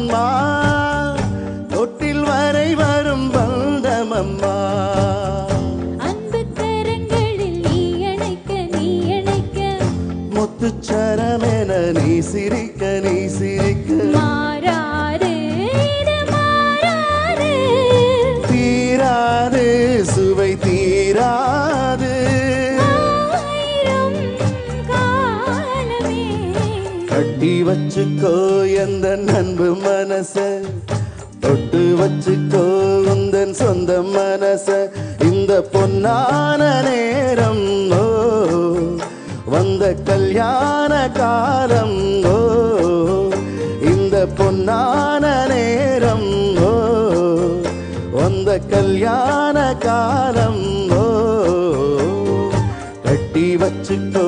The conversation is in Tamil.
அம்மா தொட்டில் வரை வரும் பந்தமம்மா அன்பு கரங்களில் நீ அணைக்க முத்துச்சரமென நீ சிரிக்க மாறாது இது மாறாது தீராது சுவை தீராது ஆயிரம் காலமே கட்டி வச்சுக்கோ எந்த அன்பு மனச தொட்டு வச்சுக்கோ உந்தன் சொந்த மனச இந்த பொன்னான நேரம் ஓ வந்த கல்யாண காலம் ஓ இந்த பொன்னான நேரம் ஓ வந்த கல்யாண காலம் ஓ கட்டி வச்சுக்கோ